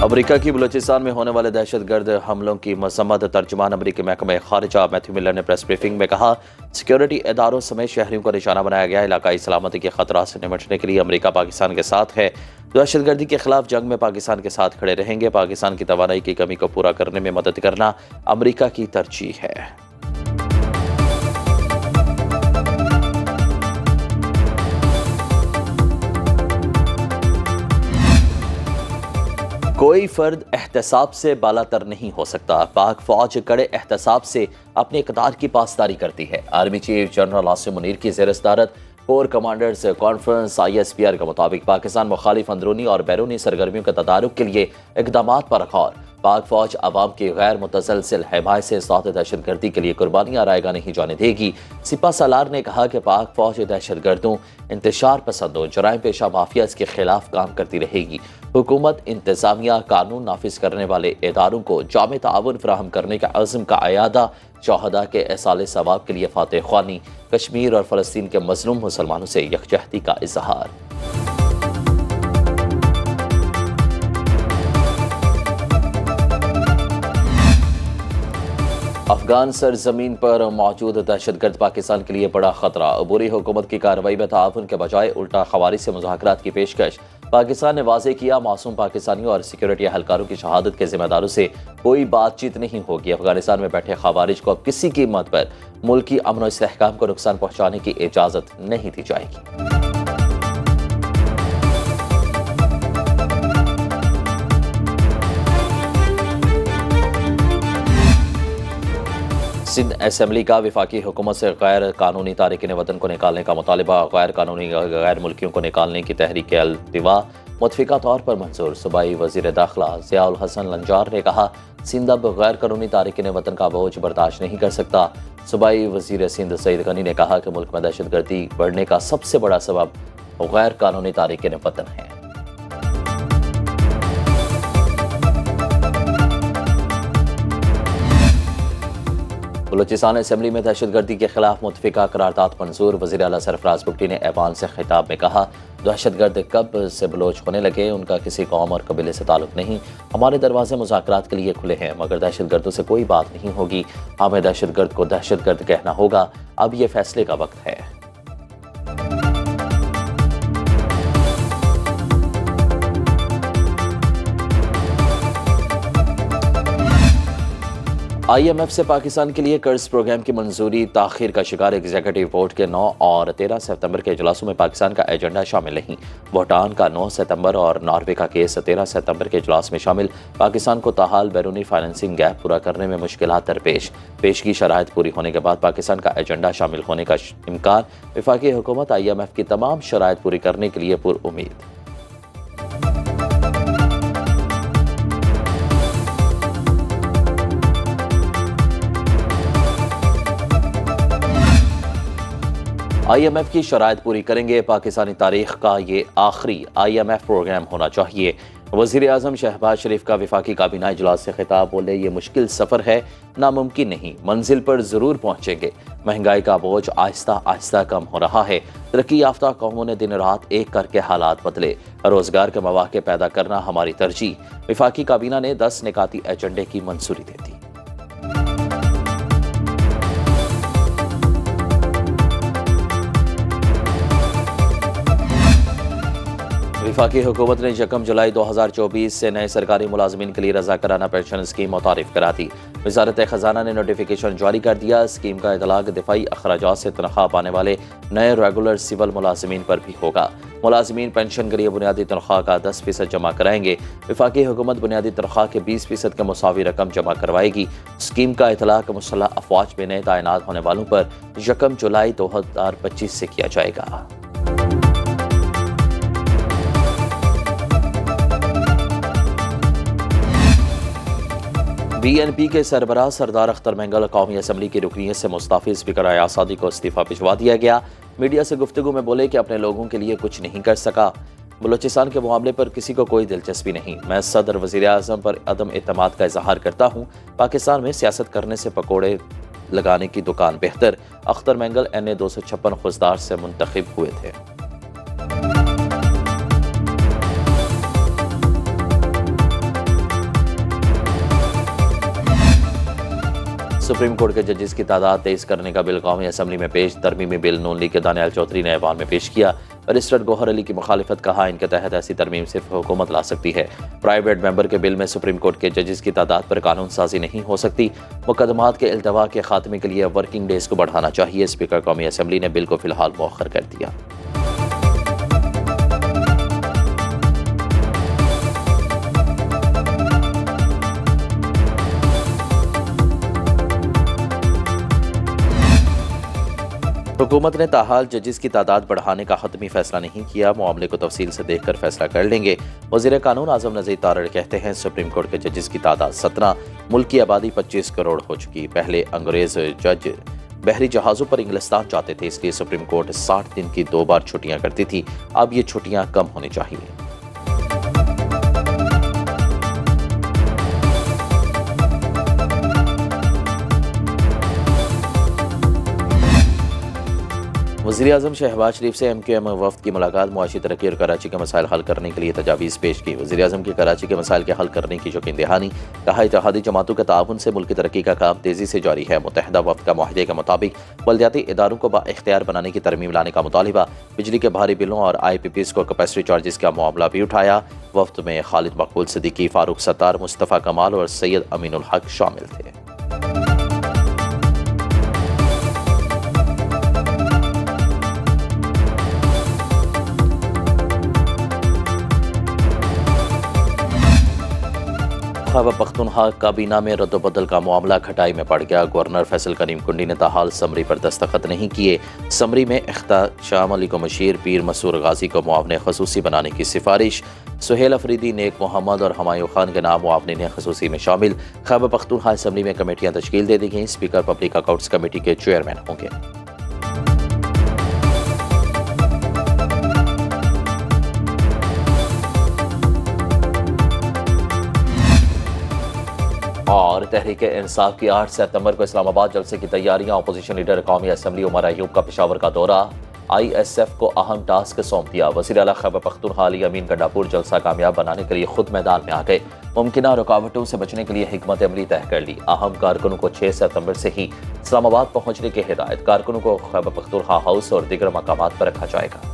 America की बलूचिस्तान में होने वाले दहशतगर्द हमलों की मजम्मत। तर्जुमान अमेरिकी महकमा खारिजा मैथ्यू मिलर ने प्रेस ब्रीफिंग में कहा, सिक्योरिटी इदारों समेत शहरियों को निशाना बनाया गया। इलाकाई सलामती के खतरा से निपटने के लिए अमेरिका पाकिस्तान के साथ है। दहशतगर्दी के खिलाफ जंग में पाकिस्तान के साथ खड़े रहेंगे। पाकिस्तान की तवानाई की कमी को पूरा करने में मदद करना अमेरिका की तरजीह है। कोई फर्द एहतसाब से बालातर नहीं हो सकता। पाक फौज कड़े एहतसाब से अपने इक़्तिदार की पासदारी करती है। Army chief general Asim Munir की ज़ेर सदारत कोर कमांडर्स कॉन्फ्रेंस ISPR के मुताबिक पाकिस्तान मुखालिफ अंदरूनी और बैरूनी सरगर्मियों के तदारुक के लिए इक़दामात पर गौर। पाक फौज अवाम की गैर मुतसलसिल हिमायत से साथ दहशतगर्दी के लिए कुर्बानियां रायगा नहीं जाने देगी। सिपा सालार ने कहा कि पाक फौज दहशतगर्दों, इंतशार पसंदों, जराइम पेशा माफिया के खिलाफ काम करती रहेगी। हुकूमत, इंतजामिया, कानून नाफिज करने वाले इदारों को जामे ताउन फराहम करने का अज़्म का अयादा, शहदा के एहसाल सवाब के लिए फातह ख्वानी, कश्मीर और फ़लस्तीन के मज़लूम मुसलमानों से यकजहती का इजहार। अफगान सरजमीन पर मौजूद दहशतगर्द पाकिस्तान के लिए बड़ा खतरा। अबूरी हुकूमत की कार्रवाई में ताउन के बजाय उल्टा खवारी से मुज़ाकरात की पेशकश। पाकिस्तान ने वाज़ेह किया, मासूम पाकिस्तानियों और सिक्योरिटी एहलकारों की शहादत के जिम्मेदारों से कोई बातचीत नहीं होगी। अफगानिस्तान में बैठे खवारिज को अब किसी कीमत पर मुल्की अमन और इस्तेहकाम को नुकसान पहुंचाने की इजाज़त नहीं दी जाएगी। सिंध असेंबली का वफाकी हुकूमत से गैर कानूनी तारिकिन वतन को निकालने का मुतालिबा। गैर कानूनी गैर मुल्कियों को निकालने की तहरीक अल्तिवा मुतफिका तौर पर मंजूर। सूबाई वज़ीर दाखिला ज़ियाउल हसन लंजार ने कहा, सिंध अब गैर कानूनी तारिकिन वतन का बोझ बर्दाश्त नहीं कर सकता। सूबाई वज़ीर सिंध सईद गनी ने कहा कि मुल्क में दहशतगर्दी बढ़ने का सबसे बड़ा सबब गैर कानूनी तारिकिन वतन है। बलूचिस्तान असेंबली में दहशतगर्दी के खिलाफ मुतफिका करारदाद मंजूर। वज़ीर आला सरफराज बुगटी ने ऐवान से खिताब में कहा, दहशतगर्द कब से बलोच होने लगे, उनका किसी कौम और कबीले से ताल्लुक नहीं। हमारे दरवाजे मुज़ाकरात के लिए खुले हैं, मगर दहशतगर्दों से कोई बात नहीं होगी। हमें दहशतगर्द को दहशतगर्द कहना होगा। अब ये फैसले का वक्त है। IMF से पाकिस्तान के लिए कर्ज प्रोग्राम की मंजूरी ताखिर का शिकार। एग्जीक्यूटिव बोर्ड के 9 और 13 सितंबर के इजलासों में पाकिस्तान का एजेंडा शामिल नहीं। भूटान का 9 सितंबर और नॉर्वे का केस 13 सितंबर के इजलास में शामिल। पाकिस्तान को ताहाल बैरूनी फाइनेंसिंग गैप पूरा करने में मुश्किलात दरपेश। पेश की शराइत पूरी होने के बाद पाकिस्तान का एजेंडा शामिल होने का इम्कान। वफाकी हुकूमत IMF की तमाम शराइत पूरी करने के लिए पुरउम्मीद। IMF की शराइत पूरी करेंगे। पाकिस्तानी तारीख का ये आखिरी IMF प्रोग्राम होना चाहिए। वज़ीर आज़म शहबाज शरीफ का वफाकी काबीना इजलास से खिताब। बोले, ये मुश्किल सफ़र है, नामुमकिन नहीं, मंजिल पर ज़रूर पहुँचेंगे। महंगाई का बोझ आहिस्ता आहिस्ता कम हो रहा है। तरक्की याफ्ता कौमों ने दिन रात एक करके हालात बदले। रोज़गार के मौके पैदा करना हमारी तरजीह। वफाकी काबीना ने 10 निकाती एजेंडे की मंजूरी दे दी। वफाकी हुकूमत ने 1 जुलाई 2024 से नए सरकारी मुलाजमीन के लिए रज़ाकाराना पेंशन स्कीम मुतारिफ करा दी। वज़ारत ख़जाना ने नोटिफिकेशन जारी कर दिया। स्कीम का इतलाक़ दिफाई अखराजात से तनख्वाह पाने वाले नए रेगुलर सिविल मुलाजमीन पर भी होगा। मुलाजमीन पेंशन के लिए बुनियादी तनख्वाह का 10% जमा कराएंगे। वफाकी हुकूमत बुनियादी तनख्वाह के 20% के मुसावी रकम जमा करवाएगी। स्कीम का इतलाक़ मुसल्लह अफवाज में नए तैनात होने वालों पर 1 जुलाई 2025 से किया जाएगा। BNP के सरबराह सरदार अख्तर मेंगल कौमी असम्बली की रुकनीत से मुस्ताफ़ी। स्पीकर आयाज सादी को इस्तीफ़ा भिजवा दिया गया। मीडिया से गुफ्तगू में बोले कि अपने लोगों के लिए कुछ नहीं कर सका। बलूचिस्तान के मामले पर किसी को कोई दिलचस्पी नहीं। मैं सदर वज़ीर आज़म पर अदम एतमाद का इजहार करता हूँ। पाकिस्तान में सियासत करने से पकौड़े लगाने की दुकान बेहतर। अख्तर मेंगल NA 256 खुजदार से मुंतखब हुए थे। सुप्रीम कोर्ट के जजेस की तादाद 23 करने का बिल कौमी असम्बली में पेश। तरमीमी बिल नून लीग के दानियाल चौधरी ने ऐवान में पेश किया। बैरिस्टर गौहर अली की मुखालिफत, कहा इनके तहत ऐसी तरमीम सिर्फ हुकूमत ला सकती है। प्राइवेट मेंबर के बिल में सुप्रीम कोर्ट के जजेस की तादाद पर कानून साजी नहीं हो सकती। मुकदमात के इल्तवा के खात्मे के लिए वर्किंग डेज को बढ़ाना चाहिए। स्पीकर कौमी असम्बली ने बिल को फिलहाल मौखर कर दिया। हुकूमत ने ताहाल जजेस की तादाद बढ़ाने का हतमी फैसला नहीं किया। मामले को तफसील से देखकर फैसला कर लेंगे। वज़ीर कानून आज़म नज़ीर तारड़ कहते हैं सुप्रीम कोर्ट के जजेस की तादाद 17, मुल्क की आबादी 25 करोड़ हो चुकी। पहले अंग्रेज जज बहरी जहाज़ों पर इंग्लिस्तान जाते थे, इसलिए सुप्रीम कोर्ट 60 दिन की 2 बार छुट्टियां करती थी। अब ये छुट्टियां कम होनी चाहिए। वज़ीर-ए-आज़म शहबाज शरीफ से MQM वफ़द की मुलाकात। मुआशी तरक्की और कराची के मसाइल हल करने के लिए तजावीज़ पेश की। वज़ीर-ए-आज़म की कराची के मसाइल के हल करने की यकीन दहानी। कहा इत्तेहादी जमातों के ताउन से मुल्क की तरक्की का काम तेज़ी से जारी है। मुत्तहिदा वफ़द का मुआहदे के मुताबिक बल्दियाती इदारों को बाइख्तियार बनाने की तरमीम लाने का मुतालिबा। बिजली के भारी बिलों और IPPs को कैपेसिटी चार्जेस का मामला भी उठाया। वफ़द में खालिद मकबूल सिद्दीकी, फारूक सत्तार, मुस्तफ़ा कमाल और सैयद अमीनुल हक शामिल थे। खैबर पख्तूनख्वा काबीना में रद्दबदल का मामला खटाई में पड़ गया। गवर्नर फैसल करीम कुंडी ने ताहाल समरी पर दस्तखत नहीं किए। समरी में इख्तिशाम अली को मशीर, पीर मसूर गाजी को मुआवने खसूसी बनाने की सिफारिश। सुहेल अफरीदी, नेक मोहम्मद और हमायूं खान के नाम मुआवने खसूसी में शामिल। खैबर पख्तूनख्वा असम्बली में कमेटियाँ तश्कील दे दी गई। स्पीकर पब्लिक अकाउंट्स कमेटी के चेयरमैन होंगे। और तहरीक इंसाफ की 8 सितंबर को इस्लामाबाद जलसे की तैयारियां। अपोजिशन लीडर कौमी असम्बली उमर अयूब का पेशावर का दौरा। ISF को अहम टास्क सौंप दिया। वज़ीर आला खैबर पख्तूनख्वा अली अमीन गंडापुर जलसा कामयाब बनाने के लिए खुद मैदान में आ गए। मुमकिन रुकावटों से बचने के लिए हिकमत अमली तय कर ली। अहम कारकुनों को 6 सितंबर से ही इस्लामाबाद पहुंचने की हिदायत। कारकुनों को खैबर पख्तूनख्वा हाउस और दीगर मकामात पर रखा जाएगा।